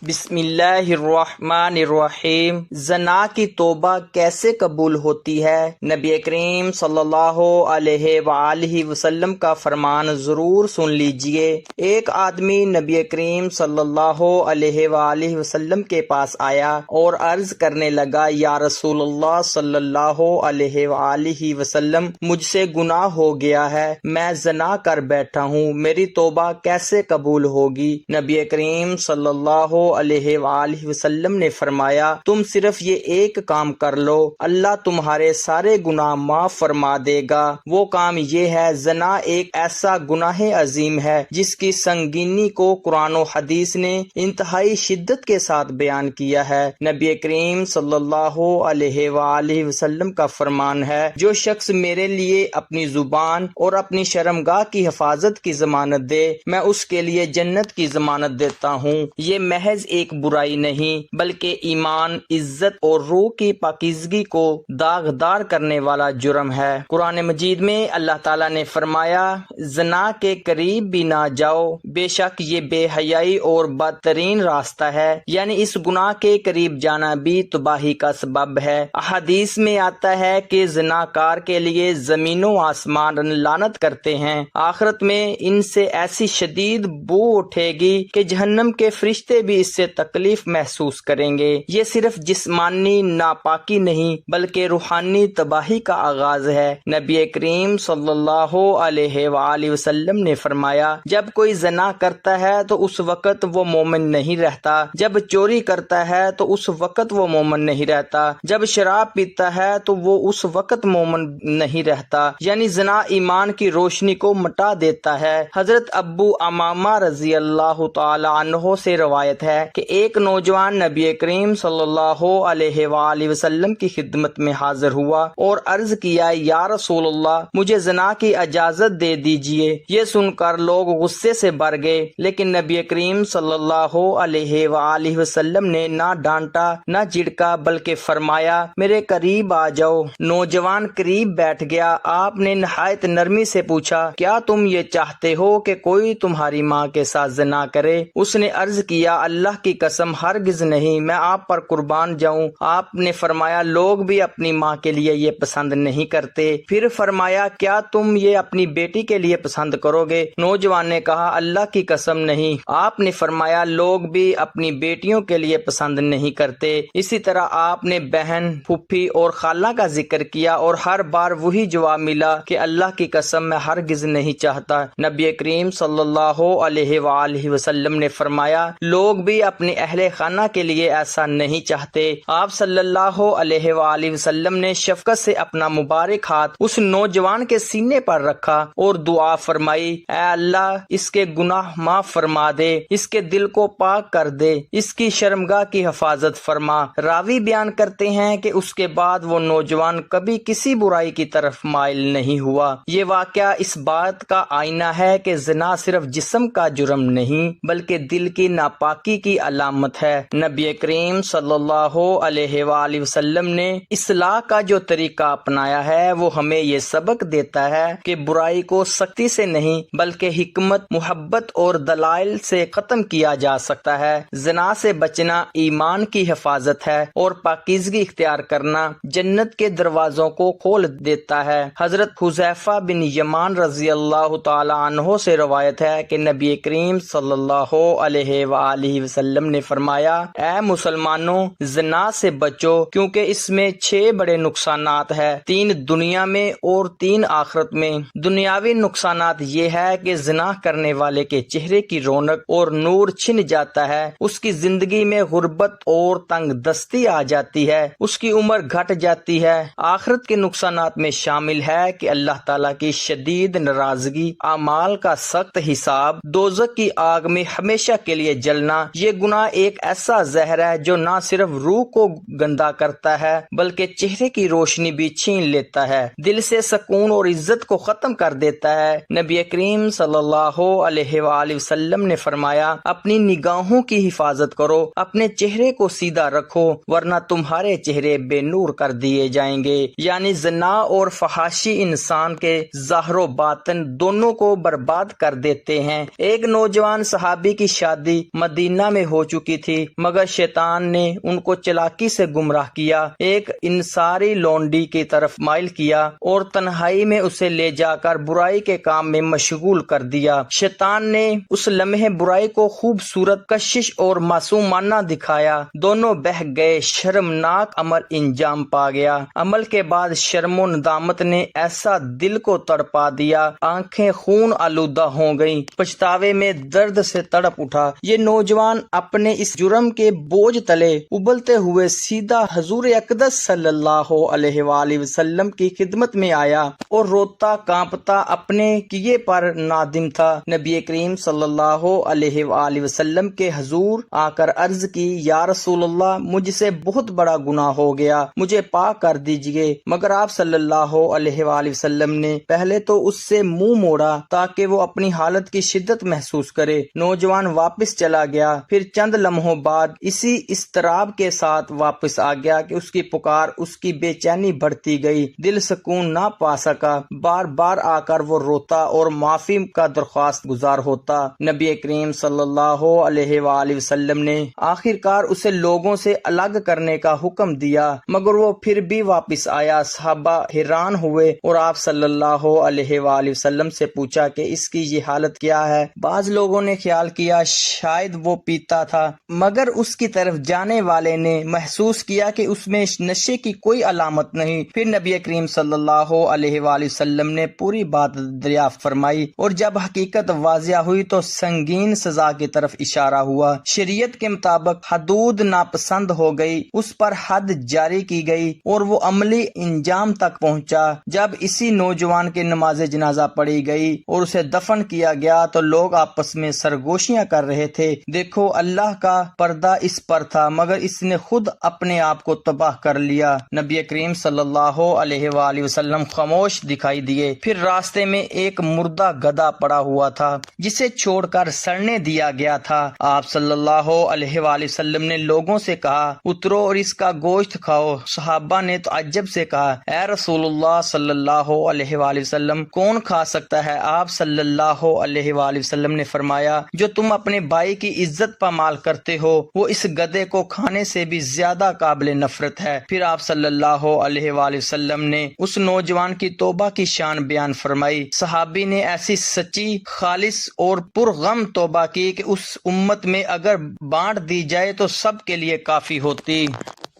بسم اللہ الرحمن الرحیم۔ زنا کی توبہ کیسے قبول ہوتی ہے؟ نبی کریم صلی اللہ علیہ وآلہ وسلم کا فرمان ضرور سن لیجئے۔ ایک آدمی نبی کریم صلی اللہ علیہ وآلہ وسلم کے پاس آیا اور عرض کرنے لگا، یا رسول اللہ صلی اللہ علیہ وآلہ وسلم، مجھ سے گناہ ہو گیا ہے، میں زنا کر بیٹھا ہوں، میری توبہ کیسے قبول ہوگی؟ نبی کریم صلی اللہ علیہ وآلہ وسلم نے فرمایا، تم صرف یہ ایک کام کر لو، اللہ تمہارے سارے گناہ معاف فرما دے گا۔ وہ کام یہ ہے، زنا ایک ایسا گناہ عظیم ہے جس کی سنگینی کو قرآن و حدیث نے انتہائی شدت کے ساتھ بیان کیا ہے۔ نبی کریم صلی اللہ علیہ وآلہ وسلم کا فرمان ہے، جو شخص میرے لیے اپنی زبان اور اپنی شرمگاہ کی حفاظت کی ضمانت دے، میں اس کے لیے جنت کی ضمانت دیتا ہوں۔ یہ محض ایک برائی نہیں بلکہ ایمان، عزت اور روح کی پاکیزگی کو داغدار کرنے والا جرم ہے۔ قرآن مجید میں اللہ تعالیٰ نے فرمایا، زنا کے قریب بھی نہ جاؤ، بے شک یہ بے حیائی اور بدترین راستہ ہے، یعنی اس گناہ کے قریب جانا بھی تباہی کا سبب ہے۔ احادیث میں آتا ہے کہ زنا کار کے لیے زمین و آسمان لعنت کرتے ہیں، آخرت میں ان سے ایسی شدید بو اٹھے گی کہ جہنم کے فرشتے بھی اس سے تکلیف محسوس کریں گے۔ یہ صرف جسمانی ناپاکی نہیں بلکہ روحانی تباہی کا آغاز ہے۔ نبی کریم صلی اللہ علیہ وآلہ وسلم نے فرمایا، جب کوئی زنا کرتا ہے تو اس وقت وہ مومن نہیں رہتا، جب چوری کرتا ہے تو اس وقت وہ مومن نہیں رہتا، جب شراب پیتا ہے تو وہ اس وقت مومن نہیں رہتا، یعنی زنا ایمان کی روشنی کو مٹا دیتا ہے۔ حضرت ابو امامہ رضی اللہ تعالی عنہ سے روایت ہے کہ ایک نوجوان نبی کریم صلی اللہ علیہ وآلہ وسلم کی خدمت میں حاضر ہوا اور عرض کیا، یا رسول اللہ، مجھے زنا کی اجازت دے دیجئے۔ یہ سن کر لوگ غصے سے بھر گئے، لیکن نبی کریم صلی اللہ علیہ وآلہ وسلم نے نہ ڈانٹا نہ جھڑکا بلکہ فرمایا، میرے قریب آ جاؤ۔ نوجوان قریب بیٹھ گیا۔ آپ نے نہایت نرمی سے پوچھا، کیا تم یہ چاہتے ہو کہ کوئی تمہاری ماں کے ساتھ زنا کرے؟ اس نے عرض کیا، اللہ کی قسم ہرگز نہیں، میں آپ پر قربان جاؤں۔ آپ نے فرمایا، لوگ بھی اپنی ماں کے لیے یہ پسند نہیں کرتے۔ پھر فرمایا، کیا تم یہ اپنی بیٹی کے لیے پسند کرو گے؟ نوجوان نے کہا، اللہ کی قسم نہیں۔ آپ نے فرمایا، لوگ بھی اپنی بیٹیوں کے لیے پسند نہیں کرتے۔ اسی طرح آپ نے بہن، پھوپھی اور خالہ کا ذکر کیا اور ہر بار وہی جواب ملا کہ اللہ کی قسم میں ہرگز نہیں چاہتا۔ نبی کریم صلی اللہ علیہ وآلہ وسلم نے فرمایا، لوگ بھی اپنے اہل خانہ کے لیے ایسا نہیں چاہتے۔ آپ صلی اللہ علیہ وآلہ وسلم نے شفقت سے اپنا مبارک ہاتھ اس نوجوان کے سینے پر رکھا اور دعا فرمائی، اے اللہ، اس کے گناہ معاف فرما دے، اس کے دل کو پاک کر دے، اس کی شرمگاہ کی حفاظت فرما۔ راوی بیان کرتے ہیں کہ اس کے بعد وہ نوجوان کبھی کسی برائی کی طرف مائل نہیں ہوا۔ یہ واقعہ اس بات کا آئینہ ہے کہ زنا صرف جسم کا جرم نہیں بلکہ دل کی ناپاکی کی علامت ہے۔ نبی کریم صلی اللہ علیہ وآلہ وسلم نے اصلاح کا جو طریقہ اپنایا ہے وہ ہمیں یہ سبق دیتا ہے کہ برائی کو سختی سے نہیں بلکہ حکمت، محبت اور دلائل سے ختم کیا جا سکتا ہے۔ زنا سے بچنا ایمان کی حفاظت ہے اور پاکیزگی اختیار کرنا جنت کے دروازوں کو کھول دیتا ہے۔ حضرت حذیفہ بن یمان رضی اللہ تعالی عنہ سے روایت ہے کہ نبی کریم صلی اللہ علیہ وآلہ وسلم نے فرمایا، اے مسلمانوں، زنا سے بچو کیونکہ اس میں 6 بڑے نقصانات ہیں، 3 دنیا میں اور 3 آخرت میں۔ دنیاوی نقصانات یہ ہے کہ زنا کرنے والے کے چہرے کی رونق اور نور چھن جاتا ہے، اس کی زندگی میں غربت اور تنگ دستی آ جاتی ہے، اس کی عمر گھٹ جاتی ہے۔ آخرت کے نقصانات میں شامل ہے کہ اللہ تعالیٰ کی شدید ناراضگی، اعمال کا سخت حساب، دوزخ کی آگ میں ہمیشہ کے لیے جلنا۔ یہ گناہ ایک ایسا زہر ہے جو نہ صرف روح کو گندا کرتا ہے بلکہ چہرے کی روشنی بھی چھین لیتا ہے، دل سے سکون اور عزت کو ختم کر دیتا ہے۔ نبی کریم صلی اللہ علیہ وآلہ وسلم نے فرمایا، اپنی نگاہوں کی حفاظت کرو، اپنے چہرے کو سیدھا رکھو ورنہ تمہارے چہرے بے نور کر دیے جائیں گے۔ یعنی زنا اور فحاشی انسان کے ظاہر و باطن دونوں کو برباد کر دیتے ہیں۔ ایک نوجوان صحابی کی شادی مدینہ دنیا میں ہو چکی تھی، مگر شیطان نے ان کو چلاکی سے گمراہ کیا، ایک انصاری لونڈی کی طرف مائل کیا اور تنہائی میں اسے لے جا کر برائی کے کام میں مشغول کر دیا۔ شیطان نے اس لمحے برائی کو خوبصورت، کشش اور معصومانہ دکھایا، دونوں بہہ گئے، شرمناک عمل انجام پا گیا۔ عمل کے بعد شرم و ندامت نے ایسا دل کو تڑپا دیا، آنکھیں خون آلودہ ہو گئیں، پچھتاوے میں درد سے تڑپ اٹھا۔ یہ نوجوان اپنے اس جرم کے بوجھ تلے ابلتے ہوئے سیدھا حضور اقدس صلی اللہ علیہ وآلہ وسلم کی خدمت میں آیا اور روتا کانپتا اپنے کیے پر نادم تھا۔ نبی کریم صلی اللہ علیہ وآلہ وسلم کے حضور آ کر عرض کی، یا رسول اللہ، مجھ سے بہت بڑا گناہ ہو گیا، مجھے پاک کر دیجئے۔ مگر آپ صلی اللہ علیہ وآلہ وسلم نے پہلے تو اس سے منہ موڑا تاکہ وہ اپنی حالت کی شدت محسوس کرے۔ نوجوان واپس چلا گیا، پھر چند لمحوں بعد اسی اضطراب کے ساتھ واپس آ گیا کہ اس کی پکار، اس کی بے چینی بڑھتی گئی، دل سکون نہ پا سکا، بار بار آ کر وہ روتا اور معافی کا درخواست گزار ہوتا۔ نبی کریم صلی اللہ علیہ وآلہ وسلم نے آخر کار اسے لوگوں سے الگ کرنے کا حکم دیا، مگر وہ پھر بھی واپس آیا۔ صحابہ حیران ہوئے اور آپ صلی اللہ علیہ وآلہ وسلم سے پوچھا کہ اس کی یہ حالت کیا ہے؟ بعض لوگوں نے خیال کیا شاید وہ پیتا تھا، مگر اس کی طرف جانے والے نے محسوس کیا کہ اس میں نشے کی کوئی علامت نہیں۔ پھر نبی کریم صلی اللہ علیہ وآلہ وسلم نے پوری بات دریافت فرمائی اور جب حقیقت واضح ہوئی تو سنگین سزا کی طرف اشارہ ہوا۔ شریعت کے مطابق حدود ناپسند ہو گئی، اس پر حد جاری کی گئی اور وہ عملی انجام تک پہنچا۔ جب اسی نوجوان کی نماز جنازہ پڑھی گئی اور اسے دفن کیا گیا تو لوگ آپس میں سرگوشیاں کر رہے تھے، دیکھو اللہ کا پردہ اس پر تھا مگر اس نے خود اپنے آپ کو تباہ کر لیا۔ نبی کریم صلی اللہ علیہ وآلہ وسلم خاموش دکھائی دیے۔ پھر راستے میں ایک مردہ گدھا پڑا ہوا تھا جسے چھوڑ کر سڑنے دیا گیا تھا۔ آپ صلی اللہ علیہ وآلہ وسلم نے لوگوں سے کہا، اترو اور اس کا گوشت کھاؤ۔ صحابہ نے تعجب سے کہا، اے رسول اللہ صلی اللہ علیہ وآلہ وسلم، کون کھا سکتا ہے؟ آپ صلی اللہ علیہ وآلہ وسلم نے فرمایا، جو تم اپنے بھائی کی عزت پامال کرتے ہو وہ اس گدھے کو کھانے سے بھی زیادہ قابل نفرت ہے۔ پھر آپ صلی اللہ علیہ وآلہ وسلم نے اس نوجوان کی توبہ کی شان بیان فرمائی۔ صحابی نے ایسی سچی، خالص اور پرغم توبہ کی کہ اس امت میں اگر بانٹ دی جائے تو سب کے لیے کافی ہوتی۔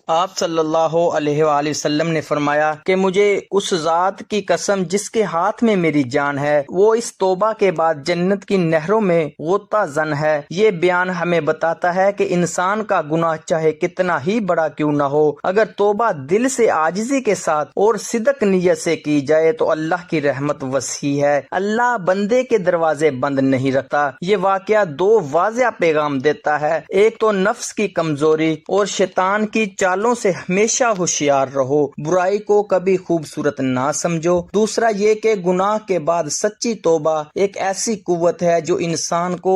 آپ صلی اللہ علیہ وآلہ وسلم نے فرمایا کہ مجھے اس ذات کی قسم جس کے ہاتھ میں میری جان ہے، وہ اس توبہ کے بعد جنت کی نہروں میں غوطہ زن ہے۔ یہ بیان ہمیں بتاتا ہے کہ انسان کا گناہ چاہے کتنا ہی بڑا کیوں نہ ہو، اگر توبہ دل سے عاجزی کے ساتھ اور صدق نیت سے کی جائے تو اللہ کی رحمت وسیع ہے، اللہ بندے کے دروازے بند نہیں رکھتا۔ یہ واقعہ دو واضح پیغام دیتا ہے، ایک تو نفس کی کمزوری اور شیطان کی چالوں سے ہمیشہ ہوشیار رہو، برائی کو کبھی خوبصورت نہ سمجھو۔ دوسرا یہ کہ گناہ کے بعد سچی توبہ ایک ایسی قوت ہے جو انسان کو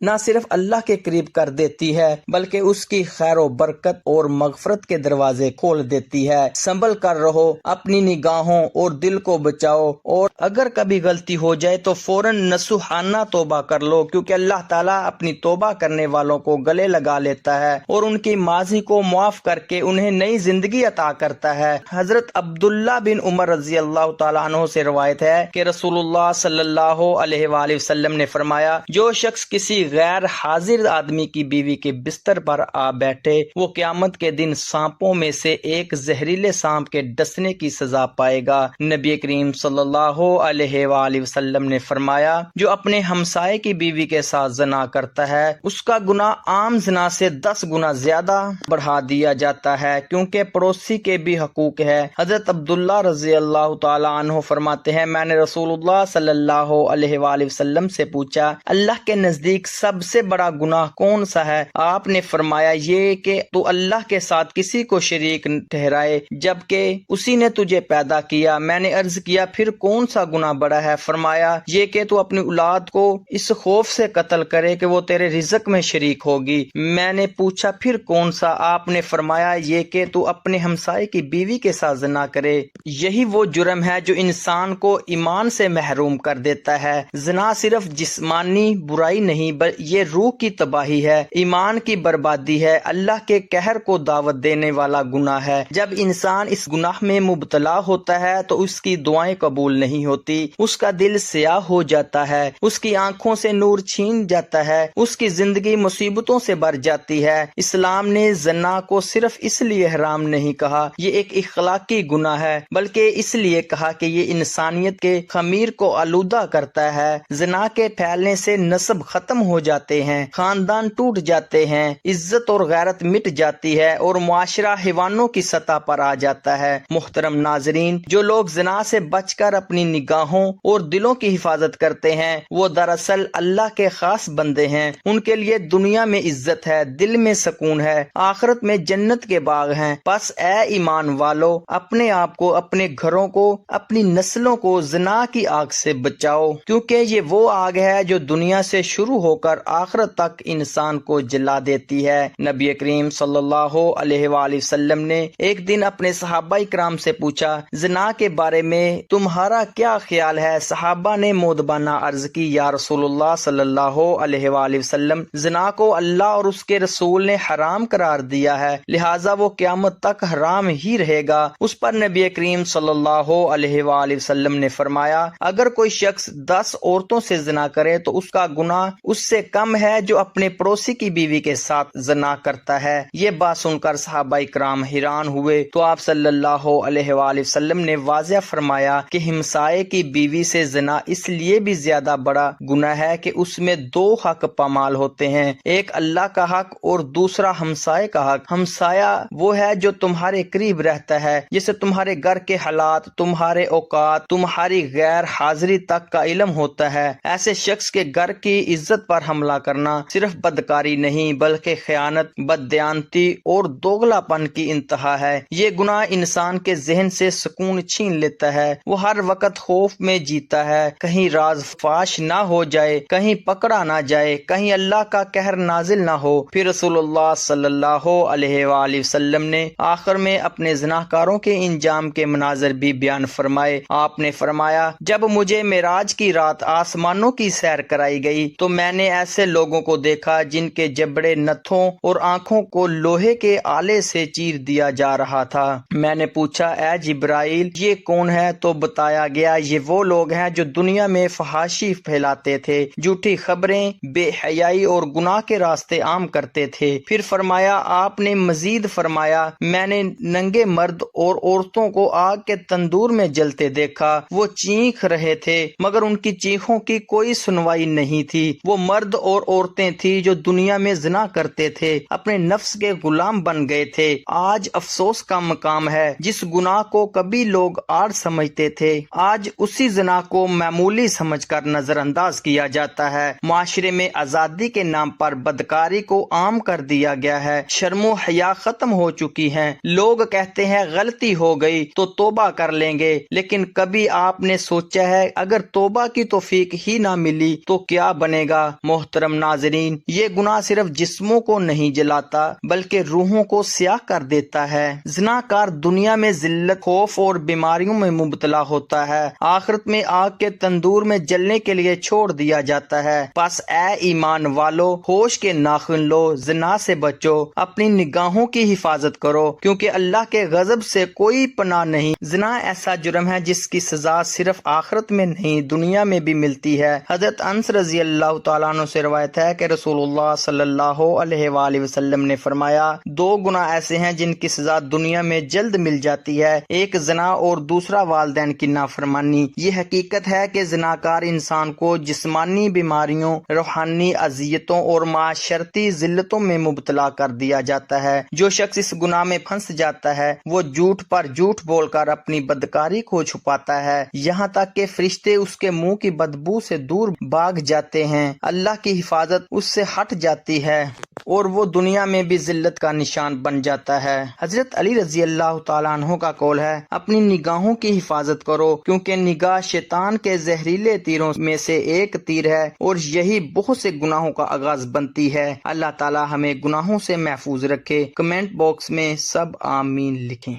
نہ صرف اللہ کے قریب کر دیتی ہے بلکہ اس کی خیر و برکت اور مغفرت کے دروازے کھول دیتی ہے۔ سنبھل کر رہو، اپنی نگاہوں اور دل کو بچاؤ، اور اگر کبھی غلطی ہو جائے تو فوراً نصوحانہ توبہ کر لو، کیونکہ اللہ تعالیٰ اپنی توبہ کرنے والوں کو گلے لگا لیتا ہے اور ان کی ماضی کو معاف کر کے انہیں نئی زندگی عطا کرتا ہے۔ حضرت عبداللہ بن عمر رضی اللہ تعالیٰ عنہ سے روایت ہے کہ رسول اللہ صلی اللہ علیہ وآلہ وسلم نے فرمایا، جو شخص کسی غیر حاضر آدمی کی بیوی کے بستر پر آ بیٹھے وہ قیامت کے دن سانپوں میں سے ایک زہریلے سانپ کے ڈسنے کی سزا پائے گا۔ نبی کریم صلی اللہ علیہ وآلہ وسلم نے فرمایا، جو اپنے ہمسائے کی بیوی کے ساتھ زنا کرتا ہے اس کا گناہ عام زنا سے 10 گنا زیادہ بڑھا دیا جاتا ہے، کیونکہ پڑوسی کے بھی حقوق ہے۔ حضرت عبداللہ رضی اللہ تعالی عنہ فرماتے ہیں، میں نے رسول اللہ صلی اللہ علیہ وآلہ وسلم سے پوچھا، اللہ کے نزدیک سب سے بڑا گناہ کون سا ہے؟ آپ نے فرمایا، یہ کہ تو اللہ کے ساتھ کسی کو شریک ٹھہرائے جبکہ اسی نے تجھے پیدا کیا۔ میں نے عرض کیا، پھر کون سا گناہ بڑا ہے؟ فرمایا، یہ کہ تو اپنی اولاد کو اس خوف سے قتل کرے کہ وہ تیرے رزق میں شریک ہوگی۔ میں نے پوچھا، پھر کون سا؟ آپ نے فرمایا، یہ کہ تو اپنے ہمسائے کی بیوی کے ساتھ زنا کرے۔ یہی وہ جرم ہے جو انسان کو ایمان سے محروم کر دیتا ہے۔ زنا صرف جسمانی برائی نہیں یہ روح کی تباہی ہے، ایمان کی بربادی ہے، اللہ کے قہر کو دعوت دینے والا گناہ ہے۔ جب انسان اس گناہ میں مبتلا ہوتا ہے تو اس کی دعائیں قبول نہیں ہوتی، اس کا دل سیاہ ہو جاتا ہے، اس کی آنکھوں سے نور چھین جاتا ہے، اس کی زندگی مصیبتوں سے بھر جاتی ہے۔ اسلام نے زنا کو صرف اس لیے حرام نہیں کہا یہ ایک اخلاقی گناہ ہے، بلکہ اس لیے کہا کہ یہ انسانیت کے خمیر کو آلودہ کرتا ہے۔ زنا کے پھیلنے سے نسب ختم ہو جاتے ہیں، خاندان ٹوٹ جاتے ہیں، عزت اور غیرت مٹ جاتی ہے اور معاشرہ حیوانوں کی سطح پر آ جاتا ہے۔ محترم ناظرین، جو لوگ زنا سے بچ کر اپنی نگاہوں اور دلوں کی حفاظت کرتے ہیں وہ دراصل اللہ کے خاص بندے ہیں۔ ان کے لیے دنیا میں عزت ہے، دل میں سکون ہے، آخرت میں جنت کے باغ ہیں۔ بس اے ایمان والو، اپنے آپ کو، اپنے گھروں کو، اپنی نسلوں کو زنا کی آگ سے بچاؤ، کیونکہ یہ وہ آگ ہے جو دنیا سے شروع ہو کر آخرت تک انسان کو جلا دیتی ہے۔ نبی کریم صلی اللہ علیہ وآلہ وسلم نے ایک دن اپنے صحابہ کرام سے پوچھا، زنا کے بارے میں تمہارا کیا خیال ہے؟ صحابہ نے مؤدبانہ عرض کی، یا رسول اللہ صلی اللہ علیہ وآلہ وسلم، زنا کو اللہ اور اس کے رسول نے حرام قرار دیا ہے، لہٰذا وہ قیامت تک حرام ہی رہے گا۔ اس پر نبی کریم صلی اللہ علیہ وآلہ وسلم نے فرمایا، اگر کوئی شخص 10 عورتوں سے زنا کرے تو اس کا گناہ اس سے کم ہے جو اپنے پڑوسی کی بیوی کے ساتھ زنا کرتا ہے۔ یہ بات سن کر صحابہ کرام حیران ہوئے تو آپ صلی اللہ علیہ وآلہ وسلم نے واضح فرمایا کہ ہمسائے کی بیوی سے زنا اس لیے بھی زیادہ بڑا گناہ ہے کہ اس میں 2 حق پامال ہوتے ہیں، ایک اللہ کا حق اور دوسرا ہمسائے کا حق۔ ہمسایہ وہ ہے جو تمہارے قریب رہتا ہے، جسے تمہارے گھر کے حالات، تمہارے اوقات، تمہاری غیر حاضری تک کا علم ہوتا ہے۔ ایسے شخص کے گھر کی عزت پر حملہ کرنا صرف بدکاری نہیں بلکہ خیانت، بددیانتی اور دوغلا پن کی انتہا ہے۔ یہ گناہ انسان کے ذہن سے سکون چھین لیتا ہے، وہ ہر وقت خوف میں جیتا ہے، کہیں راز فاش نہ ہو جائے، کہیں پکڑا نہ جائے، کہیں اللہ کا قہر نازل نہ ہو۔ پھر رسول اللہ صلی اللہ علیہ وآلہ وسلم نے آخر میں اپنے زناکاروں کے انجام کے مناظر بھی بیان فرمائے۔ آپ نے فرمایا، جب مجھے معراج کی رات آسمانوں کی سیر کرائی گئی تو میں نے ایسے لوگوں کو دیکھا جن کے جبڑے، نتھوں اور آنکھوں کو لوہے کے آلے سے چیر دیا جا رہا تھا۔ میں نے پوچھا، اے جبرائیل، یہ کون ہے؟ تو بتایا گیا، یہ وہ لوگ ہیں جو دنیا میں فحاشی پھیلاتے تھے، جھوٹی خبریں، بے حیائی اور گناہ کے راستے عام کرتے تھے۔ پھر فرمایا، آپ نے مزید فرمایا، میں نے ننگے مرد اور عورتوں کو آگ کے تندور میں جلتے دیکھا، وہ چیخ رہے تھے مگر ان کی چیخوں کی کوئی سنوائی نہیں تھی۔ وہ مرد اور عورتیں تھی جو دنیا میں زنا کرتے تھے، اپنے نفس کے غلام بن گئے تھے۔ آج افسوس کا مقام ہے، جس گناہ کو کبھی لوگ آڑ سمجھتے تھے آج اسی زنا کو معمولی سمجھ کر نظر انداز کیا جاتا ہے۔ معاشرے میں آزادی کے نام پر بدکاری کو عام کر دیا گیا ہے، شرم و حیا ختم ہو چکی ہیں۔ لوگ کہتے ہیں غلطی ہو گئی تو توبہ کر لیں گے، لیکن کبھی آپ نے سوچا ہے اگر توبہ کی توفیق ہی نہ ملی تو کیا بنے گا؟ محترم ناظرین، یہ گناہ صرف جسموں کو نہیں جلاتا بلکہ روحوں کو سیاہ کر دیتا ہے۔ زناکار دنیا میں ذلت، خوف اور بیماریوں میں مبتلا ہوتا ہے، آخرت میں آگ کے تندور میں جلنے کے لیے چھوڑ دیا جاتا ہے۔ بس اے ایمان والو، ہوش کے ناخن لو، زنا سے بچو، اپنی نگاہوں کی حفاظت کرو، کیونکہ اللہ کے غضب سے کوئی پناہ نہیں۔ زنا ایسا جرم ہے جس کی سزا صرف آخرت میں نہیں دنیا میں بھی ملتی ہے۔ حضرت انس رضی اللہ تعالیٰ عنہ سے روایت ہے کہ رسول اللہ صلی اللہ علیہ وآلہ وسلم نے فرمایا، 2 گناہ ایسے ہیں جن کی سزا دنیا میں جلد مل جاتی ہے، ایک زنا اور دوسرا والدین کی نافرمانی۔ یہ حقیقت ہے کہ زناکار انسان کو جسمانی بیماریوں، روحانی اذیتوں اور معاشرتی ذلتوں میں مبتلا کر دیا جاتا ہے۔ جو شخص اس گناہ میں پھنس جاتا ہے وہ جھوٹ پر جھوٹ بول کر اپنی بدکاری کو چھپاتا ہے، یہاں تک کہ فرشتے اس کے منہ کی بدبو سے دور بھاگ جاتے ہیں، اللہ کی حفاظت اس سے ہٹ جاتی ہے اور وہ دنیا میں بھی ذلت کا نشان بن جاتا ہے۔ حضرت علی رضی اللہ تعالیٰ عنہ کا قول ہے، اپنی نگاہوں کی حفاظت کرو، کیونکہ نگاہ شیطان کے زہریلے تیروں میں سے ایک تیر ہے اور یہی بہت سے گناہوں کا آغاز بنتی ہے۔ اللہ تعالیٰ ہمیں گناہوں سے محفوظ رکھے۔ کمنٹ باکس میں سب آمین لکھیں۔